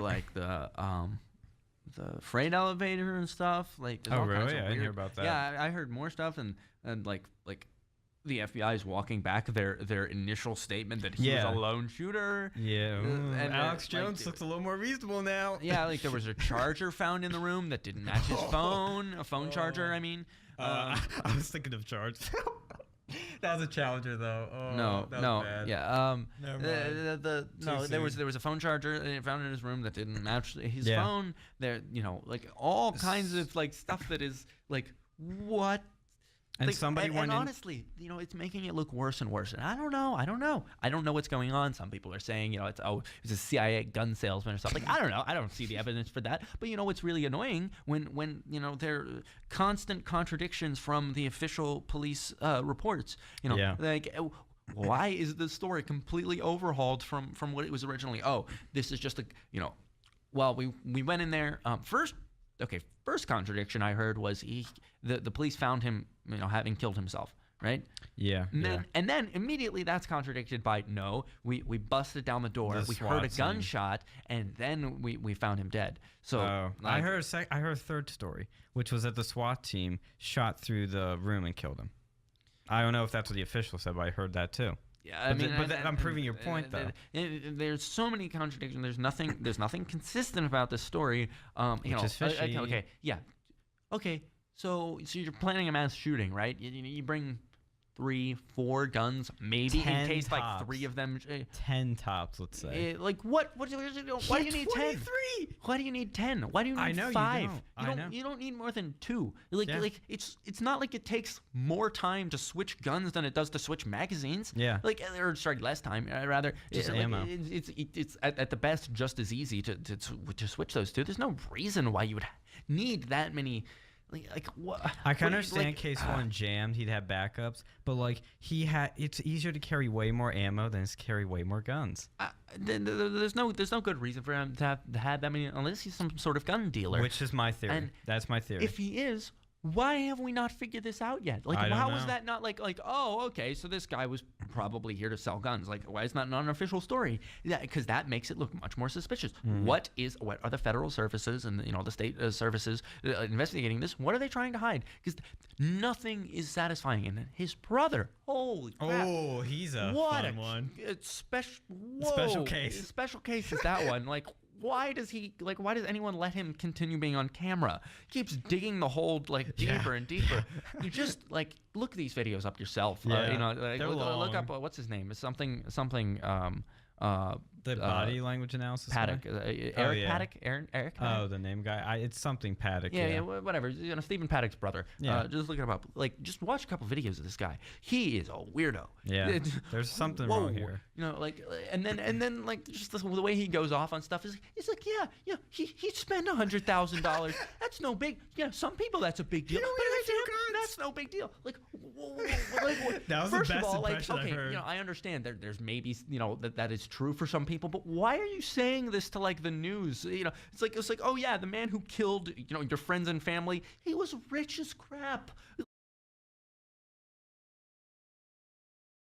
B: the freight elevator and stuff?
A: Oh, really? I didn't hear about that.
B: Yeah, I heard more stuff, and the FBI is walking back their initial statement that he was a lone shooter.
A: Yeah. And Alex Jones looks a little more reasonable now.
B: Yeah, there was a charger found in the room that didn't match his phone. A phone charger, I mean.
A: I was thinking of charge. That was a Challenger, though. Oh,
B: no,
A: bad.
B: Yeah. There was a phone charger found in his room that didn't match his phone. There, all kinds of stuff that is what.
A: And somebody went in.
B: Honestly, it's making it look worse and worse. And I don't know. I don't know what's going on. Some people are saying, it's a CIA gun salesman or something. I don't know. I don't see the evidence for that. But what's really annoying when there are constant contradictions from the official police reports. Why is the story completely overhauled from what it was originally? Oh, this is just well, we went in there first. Okay, first contradiction I heard was the police found him, having killed himself, right?
A: Yeah.
B: And then immediately that's contradicted by no, we busted down the door, we heard a gunshot, and then we found him dead. So
A: I heard a third story, which was that the SWAT team shot through the room and killed him. I don't know if that's what the official said, but I heard that too.
B: Yeah,
A: I'm proving your point, though.
B: There's so many contradictions. There's nothing consistent about this story.
A: Which is fishy.
B: Okay, yeah. Okay, so you're planning a mass shooting, right? You bring 3, 4 guns, maybe in case
A: tops.
B: 3 of them.
A: 10 tops, let's say.
B: What? Why do you need 10? Why do you need 10? Why do you need 5? You don't need more than 2. It's not like it takes more time to switch guns than it does to switch magazines.
A: Yeah.
B: Less time rather.
A: Just ammo.
B: It's at the best just as easy to switch those two. There's no reason why you would need that many. What?
A: I can understand case one jammed, he'd have backups, but it's easier to carry way more ammo than to carry way more guns.
B: There's no good reason for him to have that many, unless he's some sort of gun dealer.
A: Which is my theory. That's my theory.
B: If he is, Why have we not figured this out yet? Like,
A: I don't
B: how was
A: know.
B: that not like, oh, okay, so this guy was probably here to sell guns. Like, why is that not an official story? Yeah, because that makes it look much more suspicious. What are the federal services and the state services investigating this? What are they trying to hide? Because nothing is satisfying. And his brother, holy crap.
A: Oh, he's a
B: What
A: fun one.
B: Special
A: case.
B: Special case is that one. Like, why does anyone let him continue being on camera? He keeps digging the hole like deeper and deeper. You just like look these videos up yourself.
A: Yeah,
B: Like,
A: they're
B: look up
A: long.
B: what's his name? It's something
A: The body language analysis.
B: Paddock.
A: guy?
B: Eric
A: yeah.
B: Paddock? Eric Paddock?
A: Oh, the name guy. It's something Paddock.
B: Yeah, whatever. Stephen Paddock's brother.
A: Yeah.
B: Just look him up. Like, just watch a couple videos of this guy. He is a weirdo.
A: Yeah. There's something
B: Whoa.
A: wrong here.
B: And then like just the way he goes off on stuff is it's like he spent $100,000. That's no big. Yeah, some people that's a big deal. But that's no big deal. Like,
A: That was the
B: first
A: best
B: of all, like,
A: impression I've
B: okay,
A: heard.
B: I understand there's maybe that is true for some people, but why are you saying this to like the news? It's like oh yeah, the man who killed your friends and family, he was rich as crap.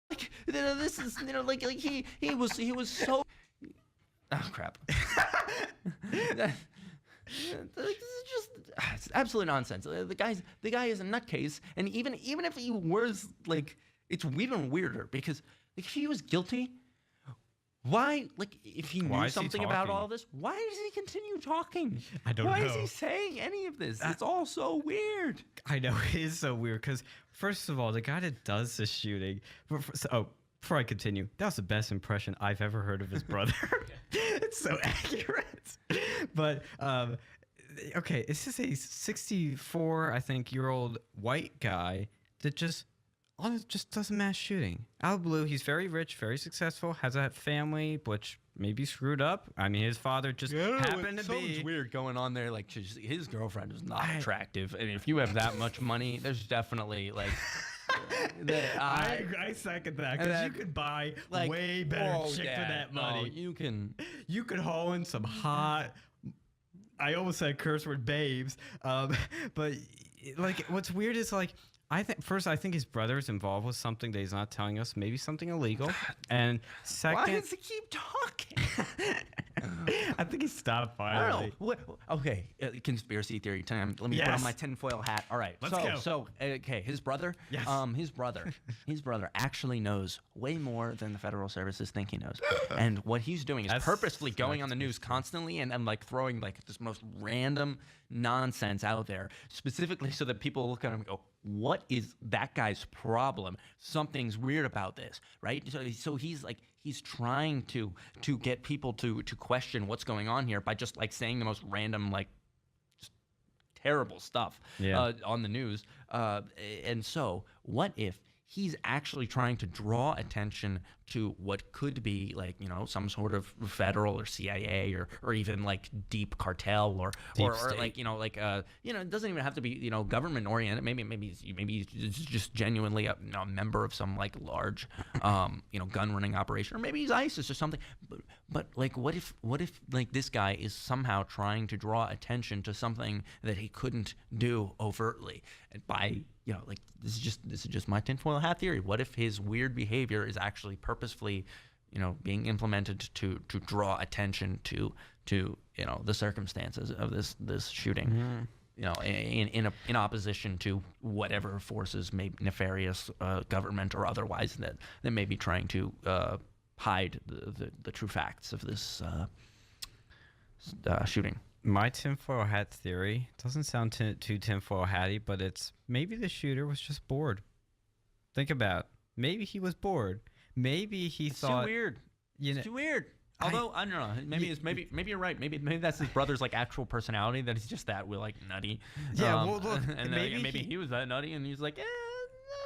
B: Like, this is like he was so. Oh crap. It's absolute nonsense. The guy is a nutcase, and even if he was like, it's even weirder because if he was guilty, why, like, if he
A: Why
B: knew
A: is he
B: something about
A: talking?
B: all this, why does he continue talking?
A: I don't
B: Why
A: know.
B: is he saying any of this? It's all so weird.
A: I know, it is so weird because, first of all, the guy that does the shooting. Before I continue, that was the best impression I've ever heard of his brother. It's so accurate. But, okay, this is a 64, I think, year old white guy that just does a mass shooting. Out of the blue, he's very rich, very successful, has a family, which maybe screwed up. I mean, his father just happened to
B: Something's
A: be.
B: weird going on there. Like, his girlfriend is not attractive, and if you have that much money, there's definitely like.
A: I second that because you could buy
B: like,
A: way better chick for that
B: no,
A: money.
B: you can.
A: You could haul in some hot. I almost said curse word babes, but like what's weird is like I think his brother's involved with something that he's not telling us, maybe something illegal, and second,
B: Why does he keep talking?
A: I think he stopped
B: I
A: finally.
B: don't know. Okay, conspiracy theory time. Let me put on my tinfoil hat. All right.
A: Let's go.
B: So, okay, his brother.
A: Yes.
B: His brother actually knows way more than the federal services think he knows. And what he's doing is
A: That's
B: purposely going
A: not
B: on the news constantly and like throwing like this most random nonsense out there, specifically so that people look at him and go, "What is that guy's problem? Something's weird about this, right?" So he's like. He's trying to get people to question what's going on here by just like saying the most random like just terrible stuff on the news. And so what if he's actually trying to draw attention to what could be like, some sort of federal or CIA or even like deep cartel or like, it doesn't even have to be, government oriented. Maybe he's just genuinely a member of some like large, gun running operation, or maybe he's ISIS or something. But like, what if like this guy is somehow trying to draw attention to something that he couldn't do overtly and by, like this is just my tinfoil hat theory. What if his weird behavior is actually purposefully, being implemented to draw attention to the circumstances of this shooting, in opposition to whatever forces, may nefarious, government or otherwise, that may be trying to hide the true facts of this shooting.
A: My tinfoil hat theory doesn't sound too tinfoil hatty, but it's maybe the shooter was just bored. Think about it. Maybe he was bored. Maybe he thought
B: too weird. It's too weird. Although I don't know, maybe you're right. Maybe that's his brother's like actual personality, that he's just that like nutty.
A: Yeah, well, look,
B: and maybe he was that nutty, and he's like,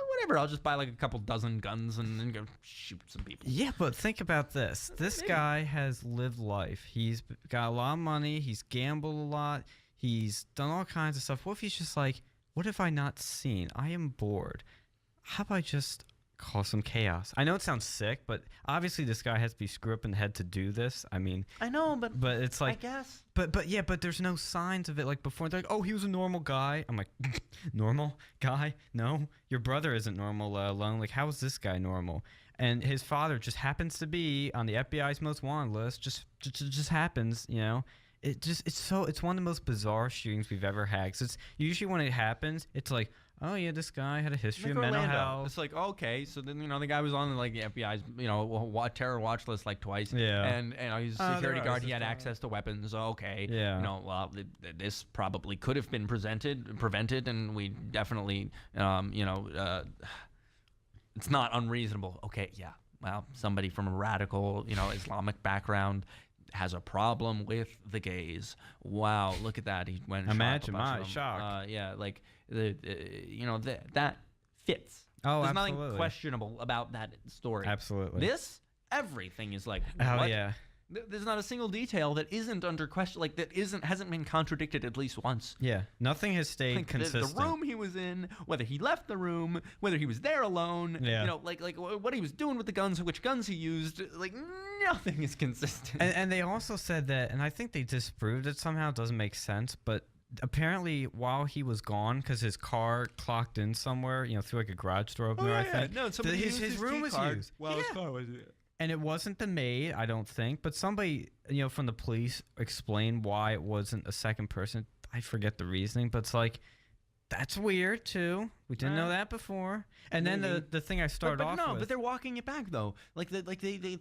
B: whatever. I'll just buy like a couple dozen guns and then go shoot some people.
A: Yeah, but think about this. This guy has lived life. He's got a lot of money. He's gambled a lot. He's done all kinds of stuff. What if he's just like, what have I not seen? I am bored. How about I just cause some chaos. I know it sounds sick, but obviously this guy has to be screwed up in the head to do this. I mean,
B: I know, but
A: it's like,
B: I guess.
A: But there's no signs of it. Like before, they're like, oh, he was a normal guy. I'm like, normal guy? No, your brother isn't normal alone. Like, how is this guy normal? And his father just happens to be on the FBI's most wanted list. Just happens, you know. It's one of the most bizarre shootings we've ever had. 'Cause it's usually when it happens, it's like, oh yeah, this guy had a history of mental health.
B: It's like, okay, so then the guy was on like the FBI's terror watch list like twice.
A: Yeah.
B: And he's a security guard. He had access to weapons. Okay.
A: Yeah.
B: Well, this probably could have been prevented, and we definitely it's not unreasonable. Okay. Yeah. Well, somebody from a radical Islamic background has a problem with the gays. Wow, look at that. He went and
A: Imagine
B: shot a bunch
A: my
B: of them.
A: shock.
B: Yeah, like that fits.
A: Oh,
B: There's
A: absolutely.
B: nothing questionable about that story.
A: Absolutely.
B: Everything is like,
A: Oh
B: what?
A: yeah.
B: There's not a single detail that isn't under question, like hasn't been contradicted at least once.
A: Yeah. Nothing has stayed
B: Like
A: consistent.
B: the room he was in, whether he left the room, whether he was there alone,
A: Yeah.
B: like what he was doing with the guns, which guns he used, like nothing is consistent.
A: And they also said that, and I think they disproved it somehow. It doesn't make sense, but apparently while he was gone, because his car clocked in somewhere, through like a garage door opener, I think.
B: No, somebody used
A: his room was used.
B: Well, his car was.
A: And it wasn't the maid, I don't think, but somebody, from the police explained why it wasn't a second person. I forget the reasoning, but it's like, that's weird too. We didn't know that before. And then the thing I started off with.
B: But they're walking it back though. Like they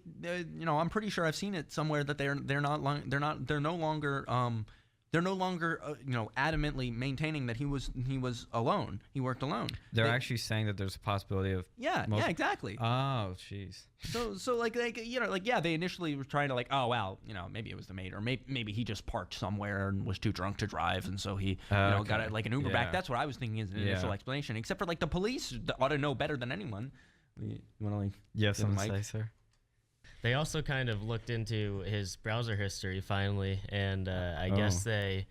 B: I'm pretty sure I've seen it somewhere that they're no longer adamantly maintaining that he was alone. He worked alone.
A: They're actually saying that there's a possibility of
B: exactly.
A: Oh, jeez.
B: So they initially were trying to maybe it was the maid, or maybe he just parked somewhere and was too drunk to drive, and so he got an Uber back. That's what I was thinking is an initial explanation. Except for the police ought to know better than anyone. You want to
A: something to say, sir?
D: They also kind of looked into his browser history finally, and I guess they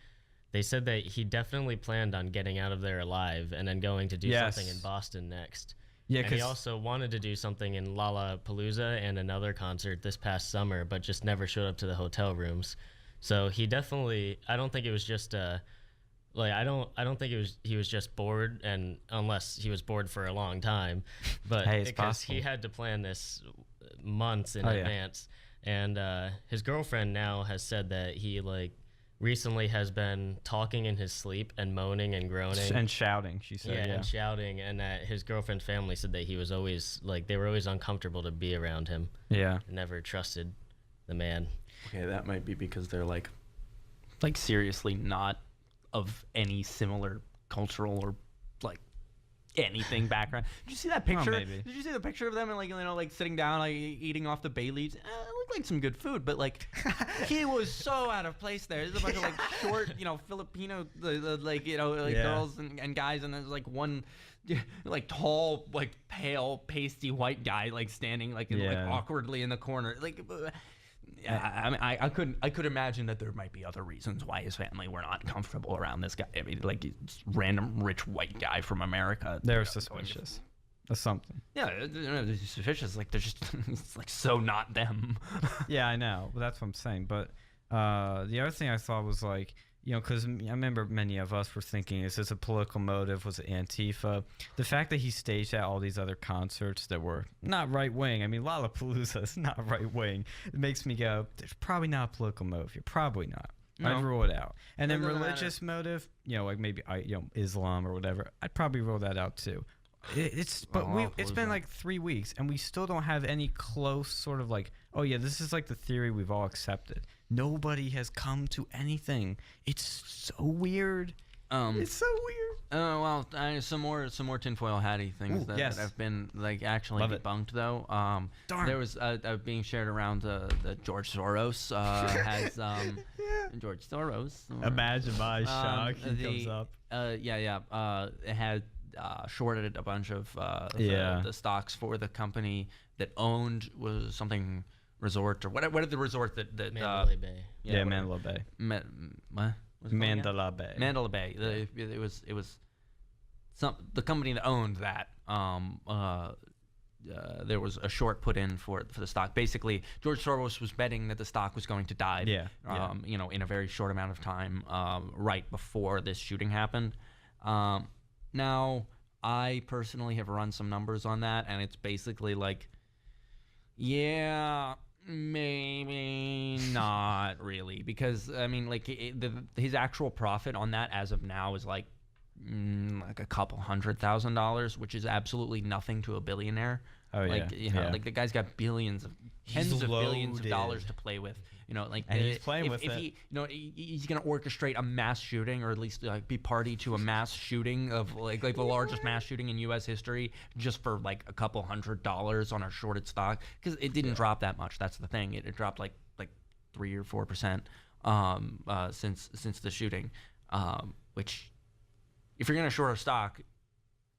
D: said that he definitely planned on getting out of there alive and then going to do something in Boston next. Yeah, and he also wanted to do something in Lollapalooza and another concert this past summer, but just never showed up to the hotel rooms. So he definitely, I don't think it was just I don't think he was just bored, and unless he was bored for a long time, but
A: it's
D: because
A: possible.
D: he had to plan this months in advance. And his girlfriend now has said that he recently has been talking in his sleep and moaning and groaning
A: and shouting. She said,
D: and shouting, and that his girlfriend's family said that he was always they were always uncomfortable to be around him.
A: Yeah,
D: never trusted the man.
B: Okay, that might be because they're like seriously not of any similar cultural or anything background. Did you see that picture?
A: Maybe.
B: Did you see the picture of them and sitting down eating off the bay leaves? It looked like some good food, but he was so out of place there. There's a bunch of short Filipino girls and guys, and there's one tall pale pasty white guy standing awkwardly in the corner. I mean, I could imagine that there might be other reasons why his family were not comfortable around this guy. I mean, just random rich white guy from America.
A: They're suspicious of something.
B: Yeah, they're suspicious. They're just it's so not them.
A: Yeah, I know. But that's what I'm saying. But the other thing I thought was because I remember many of us were thinking, is this a political motive? Was it Antifa? The fact that he staged at all these other concerts that were not right-wing. I mean, Lollapalooza is not right-wing. It makes me go, there's probably not a political motive here. Probably not. No. I'd rule it out. And then religious motive, maybe Islam or whatever, I'd probably rule that out too. It's been 3 weeks, and we still don't have any close sort of oh yeah, this is the theory we've all accepted. Nobody has come to anything. It's so weird. It's so weird.
B: Some more tinfoil hatty things that have been actually debunked though.
A: Darn.
B: There was being shared around that George Soros has George Soros.
A: Imagine my shock. He comes up.
B: It had shorted a bunch of the stocks for the company that owned was something resort or what the resort that
D: Mandalay Bay.
A: Mandalay Bay.
B: What?
A: Mandalay Bay.
B: Mandalay Bay. It was the company that owned that there was a short put in for the stock. Basically, George Soros was betting that the stock was going to dive. You know, in a very short amount of time, right before this shooting happened. Now, I personally have run some numbers on that, and it's basically like, yeah, maybe not really, because I mean, like his actual profit on that as of now is like a couple $100,000, which is absolutely nothing to a billionaire.
A: Oh yeah,
B: like, you know, like the guy's got billions of tens of billions of dollars to play with. You know, like
A: and he's playing with
B: if
A: it.
B: He, you know, he's gonna orchestrate a mass shooting, or at least like be party to a mass shooting of like the largest mass shooting in U.S. history, just for like a couple $100 on a shorted stock, because it didn't drop that much. That's the thing. It dropped like 3 or 4% since the shooting, which if you're gonna short a stock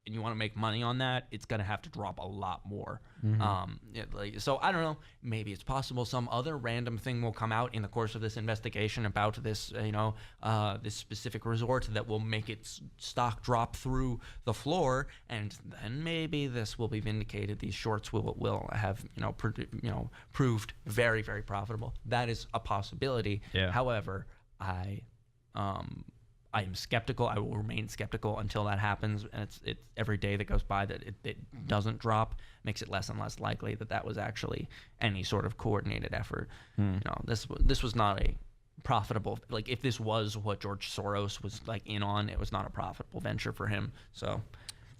B: and you want to make money on that, it's going to have to drop a lot more. So I don't know. Maybe it's possible some other random thing will come out in the course of this investigation about this, this specific resort that will make its stock drop through the floor, and then maybe this will be vindicated. These shorts will have, proved very, very profitable. That is a possibility.
A: Yeah.
B: However, I am skeptical. I will remain skeptical until that happens, and it's every day that goes by that it doesn't drop makes it less and less likely that was actually any sort of coordinated effort. This was not a profitable, like, if this was what George Soros was like in on, it was not a profitable venture for him. So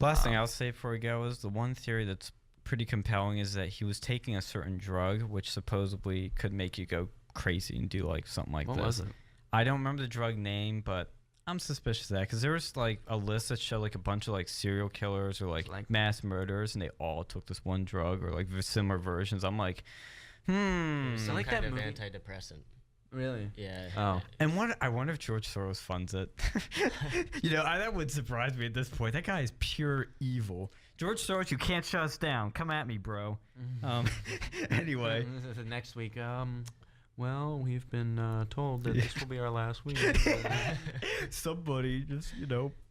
A: last thing I'll say before we go is the one theory that's pretty compelling is that he was taking a certain drug which supposedly could make you go crazy and do like something like
B: what
A: this.
B: was it?
A: I don't remember the drug name, but I'm suspicious of that because there was like a list that showed like a bunch of like serial killers or like mass murderers, and they all took this one drug or like similar versions. I'm like,
D: Some
B: like
D: kind
B: that
D: of
B: movie.
D: antidepressant.
B: Really?
D: Yeah.
B: Oh.
A: and I wonder if George Soros funds it. That would surprise me at this point. That guy is pure evil. George Soros, you can't shut us down. Come at me, bro. Anyway.
B: Next week, well, we've been told that this will be our last week.
A: Somebody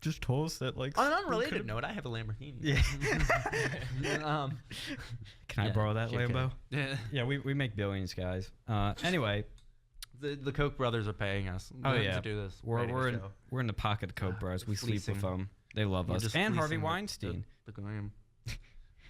A: just told us that, like.
B: On an unrelated note, I have a Lamborghini.
A: Yeah. Can I borrow that Lambo?
B: Yeah.
A: Yeah, we make billions, guys. Anyway,
B: the Koch brothers are paying us. to do this.
A: We're in the pocket of Koch brothers. We sleep with them. They love
B: We're
A: us.
B: just
A: And Harvey
B: fleecing
A: Weinstein.
B: the Graham.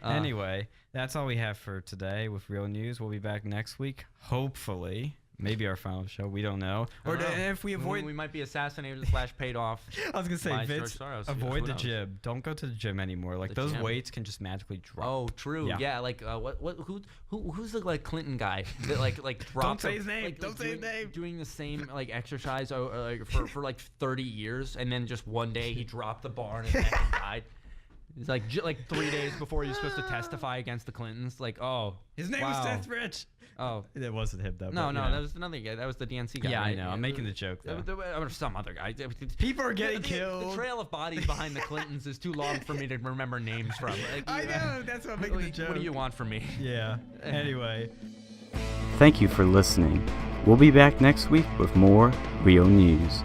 A: Anyway, that's all we have for today with Real News. We'll be back next week, hopefully. Maybe our final show. We don't know. Or if we avoid...
B: We might be assassinated / paid off.
A: I was going to say,
B: by
A: Vince,
B: George Soros.
A: avoid
B: Who
A: the
B: knows?
A: gym. Don't go to the gym anymore. Like,
B: The
A: those
B: gym.
A: weights can just magically drop.
B: Oh, true. Yeah, like who's the like Clinton guy that like dropped?
A: say his name. Don't say his name.
B: Doing the same like exercise for like 30 years, and then just one day he dropped the bar and his neck and died. It's like 3 days before he was supposed to testify against the Clintons. Like, oh,
A: His name was Seth Rich.
B: Oh,
A: It wasn't him, though.
B: no,
A: but,
B: that was another guy. That was the DNC guy.
A: Yeah, I
B: right?
A: know. I'm making the joke, though.
B: Or some other guy.
A: People are getting
B: The
A: killed.
B: trail of bodies behind the Clintons is too long for me to remember names from. Like,
A: I know. That's what I'm making the joke.
B: What do you want from me?
A: Yeah. Anyway.
E: Thank you for listening. We'll be back next week with more Real News.